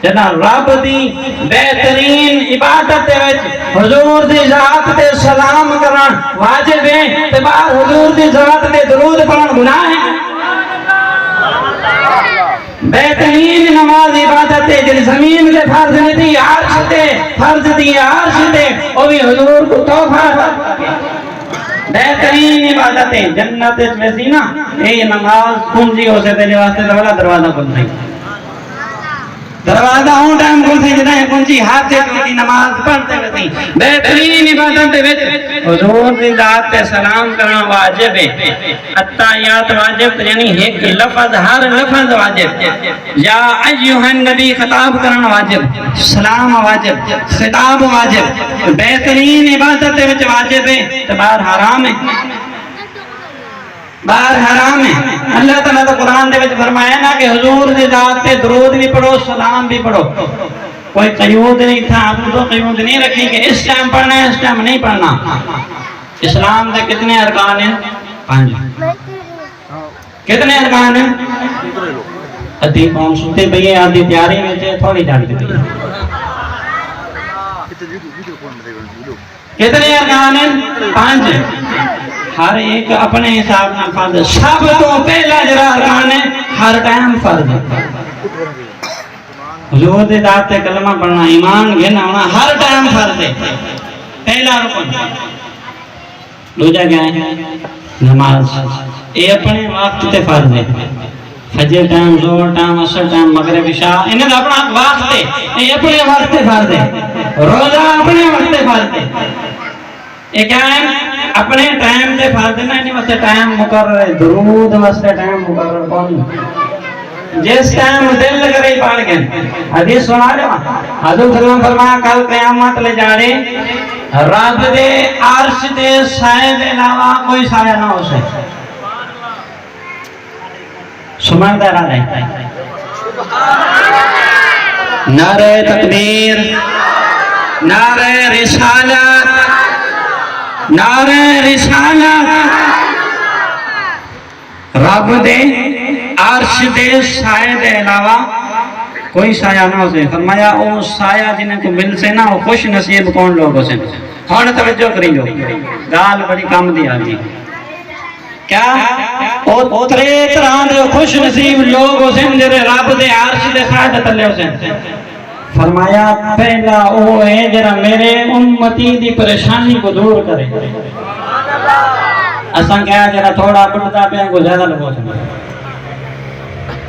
جنا رب دی بہترین عبادت دے وچ حضور دی ذات تے سلام کرن واجب ہے تے بعد حضور دی ذات تے درود پڑھن گناہ ہے بہترین نماز عبادت ہے جن زمین دے فرض نہیں تھی عرش تے فرض دی عرش تے او بھی حضور کو تحفہ بہترین عبادت ہے جنت میں سی نا اے نماز کنجی ہو سے تیرے واسطے بڑا دروازہ کھل رہی دروازہ ہوں ٹائم کھل سی جنہیں کنجی ہاتھ سے کی نماز پڑھتے ہوئے بہترین عبادت ہے حضور دی ذات تے سلام کرنا واجب ہے اتحیات واجب یعنی ایک لفظ ہر لفظ واجب یا ایھا النبی خطاب کرنا واجب سلام واجب خطاب واجب بہترین عبادت وچ واجب ہے تے باہر حرام ہے باہر حرام ہے اللہ تعالیٰ تو قرآن دے وچ فرمایا نا کہ حضور دی ذات تے درود بھی پڑھو سلام بھی پڑھو کوئی قیود نہیں تھا آپ تو قیود نہیں رکھی کہ اس ٹائم پڑھنا ہے اس ٹائم نہیں پڑھنا اسلام دے کتنے ارکان ہیں 5 کتنے ارکان ہیں ادھی قوم سنتے پئی ہے آدھی تیاری میں تھوڑی جاگتی پئی کتنے ارکان ہیں 5 ہر ایک اپنے حساب نہ فرض سب تو پہلا جرا ارکان ہے ہر ٹائم فرض حضور دی ذات تے کلمہ پڑھنا ایمان گھنا ہونا ہر ٹائم فرض ہے پہلا رکن دوسرا کیا ہے نماز یہ اپنے وقت تے فرض ہے فجر ٹائم ظہر ٹائم عصر ٹائم مغرب عشاء انہیں اپنا وقت ہے یہ اپنے وقت تے فرض ہے روزہ اپنے وقت تے فرض ہے یہ کیا ہے اپنے ٹائم تے فرض نہ نہیں واسطے ٹائم مقرر ہے درود واسطے ٹائم مقرر کون جس ٹائم دل کرے پڑھ گئے حدیث سنا دے حضور صلی اللہ علیہ وسلم فرمایا کل قیامت لے جاڑے رب دے عرش دے سائے دے علاوہ کوئی سایہ نہ ہو سکے سمجھدار آ رہے نعرہ تکبیر نعرہ رسالت نعرہ رسالت رب دے عرش دے سائے دے علاوہ کوئی سایہ نہ ہو سے فرمایا او سایہ جنہیں کو مل سے نہ ہو خوش نصیب کون لوگ ہو سے ہون توجہ کری لو گال بڑی کام دی آگی کیا او ترے طرح دے خوش نصیب لوگ ہو سے جنہیں رب دے عرش دے سائے دے تلے ہو سے فرمایا پہلا وہ ہے جرا میرے امتی دی پریشانی کو دور کرے اساں کہا جرا تھوڑا بڑھتا پہ کو زیادہ لگو سکتا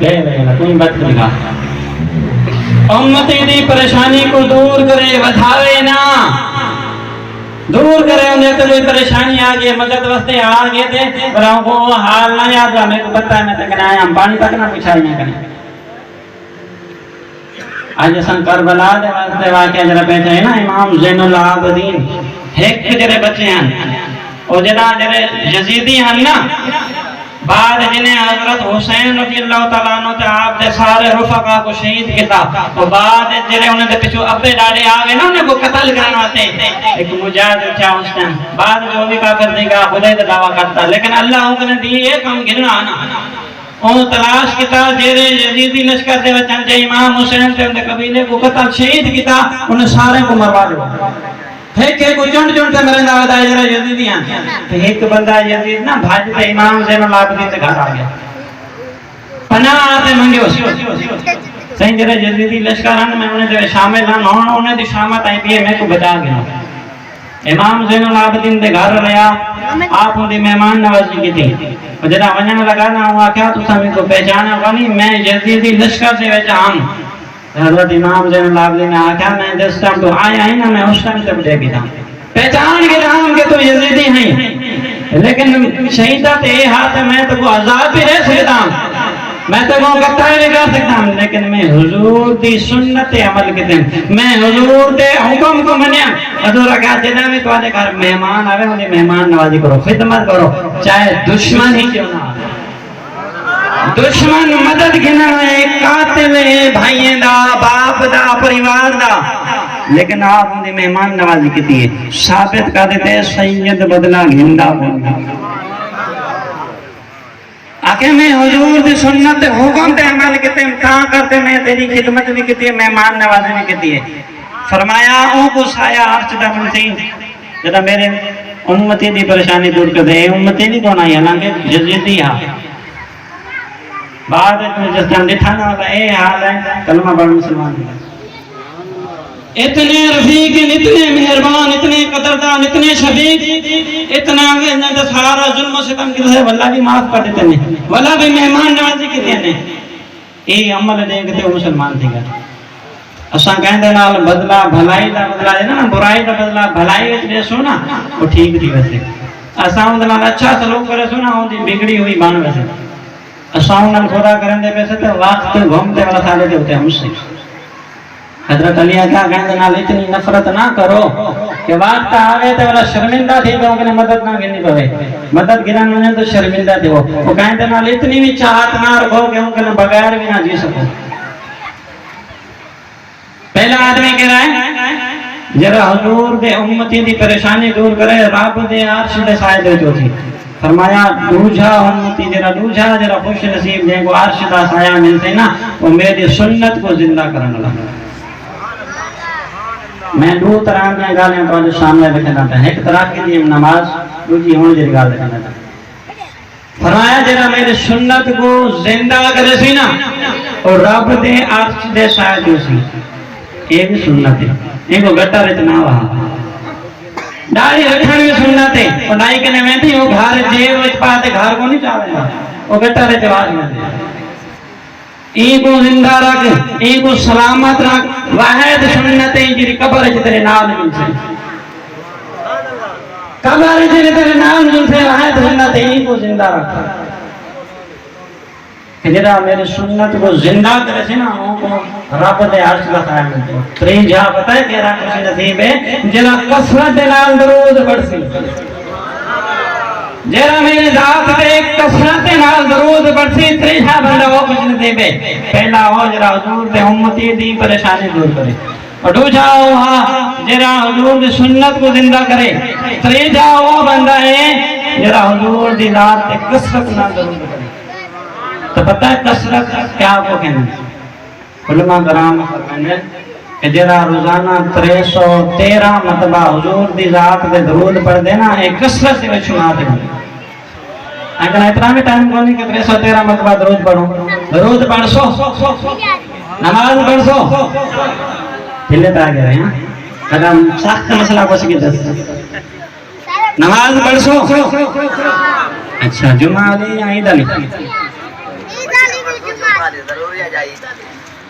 لے لے کوئی بات نہیں کہا امتی دی پریشانی کو دور کرے ودھاوے نا دور کرے انہیں کوئی پریشانی آگئے مدد واسطے آگئے تھے براؤں کو حال نہ یاد رہا میں کو بتا میں تک نہ آیا ہم پانی تک نہ پچھائی نہ کریں آج اساں کربلا دے واسطے واقعہ جرا بیٹھے ہیں نا امام زین العابدین ایک جرے بچے ہیں اور جنا جرے یزیدی ہیں نا بعد جنہیں حضرت حسین رضی اللہ تعالیٰ عنہ تے آپ دے سارے رفقا کو شہید کیتا اور بعد جنہیں انہیں دے پچھو ابے ڈاڑے آگئے نا انہیں کو قتل کرنا آتے ایک مجاہد اٹھا اس ٹائم بعد جو بھی کافر دیگا خدا دے دعویٰ کرتا لیکن اللہ حکم نے دیئے ایک ہم گرنا آنا اور تلاش کیتا جیرے یزیدی لشکر دے وچن جے امام حسین تے اندے قبیلے کو قتل شہید کیتا انہیں سارے کو مروا دو ایک کو چونٹ چونٹ سے مرندہ ہوتا ہے جرہ یزیدی ہیں ایک بندہ یزید نا بھاج تے امام زین العابدین سے گھر آ گیا پناہ آتے منگے اسی صحیح جرہ یزیدی لشکر میں انہیں جو شامل ہیں انہیں دی شامت آئی بھی ہے میں کو بچا گیا امام زین العابدین دے گھر رہا آپ ان دی مہمان نوازی کی تھی اور جدا وجنہ لگانا ہوا کیا تو سامنے کو پہچانا غنی میں یزیدی لشکر سے ویچا ہم حضرت امام زین العابدین نے آکھا میں جس ٹائم تو آیا ہی نا میں اس ٹائم تک دے گی تھا پہچان کے ہم کہ تو یزیدی ہیں لیکن شہیدہ تے ہاتھ میں تو کو عذاب بھی رہ سکتا ہوں میں تو وہ کتا ہی نہیں کر سکتا ہوں لیکن میں حضور دی سنت عمل کے دن میں حضور دے حکم کو منیا حضور کہا جنہ میں تو آنے گھر مہمان آوے انہیں مہمان نوازی کرو خدمت کرو چاہے دشمن ہی کیوں نہ دشمن مدد گنا ہے قاتل ہے بھائییں دا باپ دا پریوار دا لیکن آپ انہیں مہمان نوازی کی ہے ثابت کر دیتے سید بدلہ گھندہ بولنا آکے میں حضور دی سنت حکم تے عمل کیتے تاں کرتے میں تیری خدمت بھی کیتی ہے مہمان نوازی بھی کیتی ہے فرمایا او کو سایہ عرش دا ملتی جدا میرے امتی دی پریشانی دور کر دے امتی نہیں کون آئی حالانکہ جزیدی ہاں بعد جس جان دکھانا ہوتا اے حال ہے کلمہ پڑھ مسلمان دی اتنے رفیق اتنے مہربان اتنے قدردان اتنے شفیق اتنا سارا ظلم و ستم کی ہے واللہ بھی معاف کر دیتے ہیں واللہ بھی مہمان نوازی کی ہیں اے عمل دیکھتے ہو مسلمان تھی گا اساں کہندے نال بدلہ بھلائی دا بدلہ ہے نا برائی دا بدلہ بھلائی وچ دے سونا وہ ٹھیک تھی ویسے اساں اون نال اچھا سلوک کرے سونا اون دی بگڑی ہوئی بن ویسے اساں نال خدا کرن دے پیسے تے وقت گھومتے والا سالے دے ہوتے ہم سے حضرت علی کیا کہندے نال اتنی نفرت نہ کرو کہ وقت آوے تے والا شرمندہ تھی تو کہ مدد نہ کرنی پوے مدد گران ونے تو شرمندہ تھی وہ کہندے نال اتنی بھی چاہت نہ رکھو کہ ان کے بغیر بھی نہ جی سکو پہلا آدمی کہہ رہا ہے جرا حضور دے امتی دی پریشانی دور کرے رب دے عرش دے سائے دے جو تھی فرمایا دوجھا امتی جرا خوش نصیب جن کو عرش دا سایہ ملتے نا وہ میری سنت کو زندہ کرنے لگا میں دو طرح کی گالیں تو سامنے رکھنا تھا ایک طرح کی دی نماز دوسری ہونے جی گال رکھنا تھا فرمایا جرا میری سنت کو زندہ کرے سی نا اور رب دے عرش دے سائے جو سی یہ بھی سنت ہے یہ کو گٹا رچنا وہاں داڑھی رکھنے بھی سنت ہے اور دائی کہنے میں تھی وہ گھر جیب وچ پاتے گھر کو نہیں چاہے گا وہ گٹا رچ آواز میں دے این کو زندہ رکھ این کو سلامت رکھ واحد سنت ہے جی قبر ہے تیرے نال مل سے قبر ہے تیرے نال مل سے واحد سنت ہے این کو زندہ رکھ کہ جرا میرے سنت کو زندہ کرے سے نا وہ کو رب دے عرش کا سایہ ملتے ہو ترین جہاں پتہ ہے کہ خوش نصیب ہے جرا کثرت نال درود پڑھ سی جرا میرے ذات دے کثرت نال درود پڑھ سی تریجا بندہ وہ خوش نصیب ہے پہلا ہو جرا حضور دے امتی دی پریشانی دور کرے اور دوسرا ہو جرا حضور دی سنت کو زندہ کرے تریجا وہ بندہ ہے جرا حضور دی ذات دے کثرت نال درود کرے تو پتہ ہے کثرت کیا کو کہنے علماء کرام فرمائیں کہ جرا روزانہ 313 مرتبہ حضور دی ذات دے درود پڑھ دینا ایک کثرت سے شمار دے اگر اتنا بھی ٹائم کو نہیں کہ 313 مرتبہ درود پڑھوں درود پڑھ سو نماز پڑھ سو پھلے پہ آگے رہے ہیں اگر سخت مسئلہ کو سکی دس نماز پڑھ سو اچھا جمعہ علی یا عید علی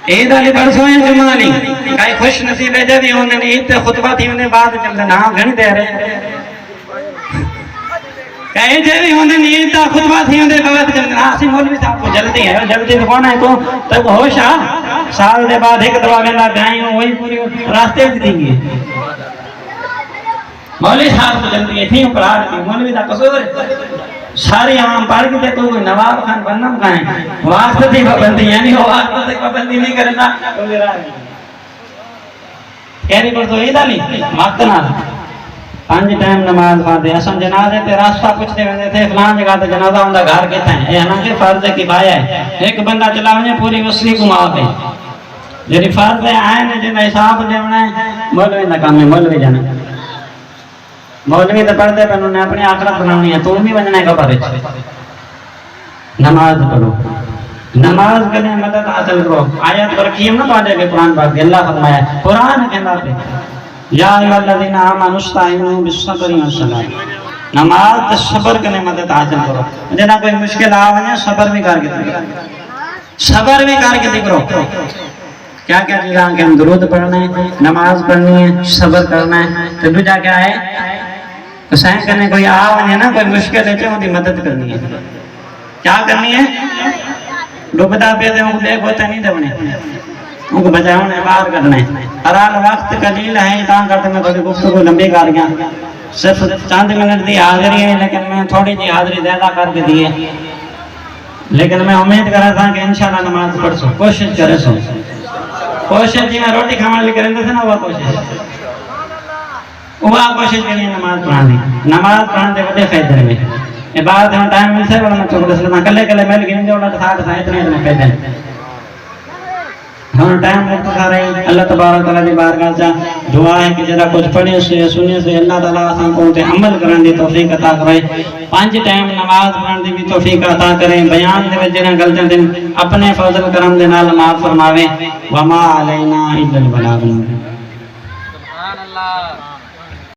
عید علی پڑھ سو یا جمعہ علی کئی خوش نصیب ہے جب انہوں نے عید خطبہ تھی انہیں بعد جب نہ گھنی دے رہے کئی جب انہوں نے عید خطبہ تھی انہیں بعد جب ناسی مولوی صاحب کو جلدی ہے جلدی تو کون ہے تو تب ہوش آ سال دے بعد ایک دعا گندا دائیں وہی پوری راستے بھی دیں گے مولوی صاحب کو جلدی ہے تھی پڑھا رہی مولوی دا قصور ساری عام پڑھ کے تو کوئی نواب خان بننا کہیں واسطے تھی پابندی یعنی وہ واسطے تھی پابندی نہیں کرنا کہنی پر تو عید علی مقتنا 5 ٹائم نماز پڑھتے اساں جنازے تے راستہ پوچھتے ہوندے تھے فلان جگہ تے جنازہ ہوندا گھر کتے ہیں یہ نہ کہ فرض کفایہ ہے ایک بندہ چلا ونے پوری وصلی کو معاف ہے جڑی فرض آئے نے جن حساب دیونا ہے مولوی دا کام ہے مولوی جانا مولوی تو پڑھتے پر انہوں نے اپنی آخرت بنانی ہے تو بھی بننا ہے قبر نماز پڑھو نماز کرنے مدد حاصل کرو آیت پر رکھی ہم نا تو آجائے کہ قرآن پاک دی اللہ فرمایا ہے قرآن کہنا پہ یا ایوہ الذین آمنوا استعینوا بالصبر والصلاۃ نماز صبر کرنے مدد حاصل کرو جنا کوئی مشکل آوے صبر بھی کر کے صبر بھی کر کے کرو کیا کیا چیزاں کہ ہم درود پڑھنا ہے نماز پڑھنی ہے صبر کرنا ہے تو دوجا کیا ہے تو سائن کرنے کوئی آوے نا کوئی مشکل ہے جو دی مدد کرنی ہے کیا کرنی ہے ڈوبتا پہ دے ان کو دیکھ ہوتا نہیں دے ان کو بچاؤں ہے باہر کرنا ہے حرال وقت قلیل ہے اتاں کرتے میں تھوڑی گفتگو لمبی کر گیا صرف چند منٹ دی حاضری ہے لیکن میں تھوڑی جی حاضری زیادہ کر کے دی ہے لیکن میں امید کر رہا تھا کہ انشاءاللہ نماز پڑھ سو کوشش کرے سو کوشش جی میں روٹی کھانا لے کریں تھے نا وہ کوشش کریں نماز پڑھا دی نماز پڑھنے دے بڑے فائدے میں عبادت میں ٹائم مل سے بڑا میں چکل اسلام کلے کلے مل گئے جو اللہ ساتھ ساتھ اتنے پیدا ہیں ہم ٹائم مختصر ہے اللہ تبارک تعالیٰ دی بارگاہ سے دعا ہے کہ جڑا کچھ پڑھے سے سنے سے اللہ تعالیٰ آسان کو تے عمل کرنے دی توفیق عطا کرے 5 ٹائم نماز پڑھنے دی بھی توفیق عطا کرے بیان دے وچ جڑا غلطیاں دے اپنے فضل کرم دے نال معاف فرماوے وما علینا الا البلاغ سبحان اللہ